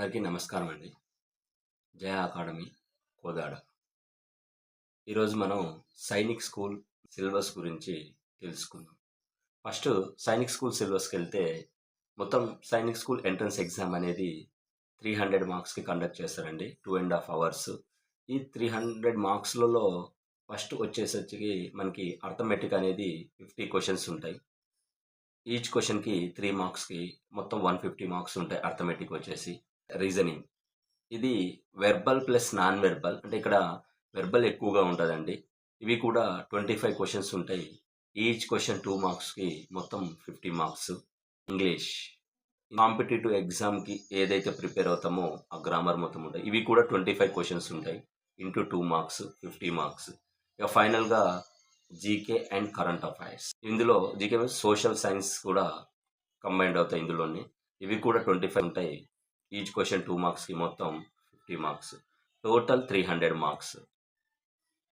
అందరికీ నమస్కారం అండి. జయ అకాడమీ కోదాడ. ఈరోజు మనం సైనిక్ స్కూల్ సిలబస్ గురించి తెలుసుకుందాం. ఫస్ట్ సైనిక్ స్కూల్ సిలబస్కి వెళ్తే మొత్తం సైనిక్ స్కూల్ ఎంట్రన్స్ ఎగ్జామ్ అనేది 300 మార్క్స్కి కండక్ట్ చేస్తారండి. 2.5 అవర్స్. ఈ 300 మార్క్స్లలో ఫస్ట్ వచ్చేసరికి మనకి అర్థమెటిక్ అనేది 50 క్వశ్చన్స్ ఉంటాయి. ఈచ్ క్వశ్చన్కి 3 మార్క్స్కి మొత్తం 150 మార్క్స్ ఉంటాయి. అర్థమెటిక్ వచ్చేసి రీజనింగ్ ఇది వెర్బల్ ప్లస్ నాన్ వెర్బల్, అంటే ఇక్కడ వెర్బల్ ఎక్కువగా ఉంటుందండి. ఇవి కూడా 25 క్వశ్చన్స్ ఉంటాయి. ఈచ్ క్వశ్చన్ 2 మార్క్స్కి మొత్తం 50 మార్క్స్. ఇంగ్లీష్ కాంపిటేటివ్ ఎగ్జామ్కి ఏదైతే ప్రిపేర్ అవుతామో ఆ గ్రామర్ మొత్తం ఉంటాయి. ఇవి కూడా 25 క్వశ్చన్స్ ఉంటాయి. Into 2 marks 50 marks. ఇక ఫైనల్గా జీకే అండ్ కరెంట్ అఫైర్స్. ఇందులో జీకే సోషల్ సైన్స్ కూడా కంబైన్డ్ అవుతాయి ఇందులోనే. ఇవి కూడా 25 ఉంటాయి. ఈచ్ క్వశ్చన్ 2 మార్క్స్కి మొత్తం 50 మార్క్స్. Total 300 marks.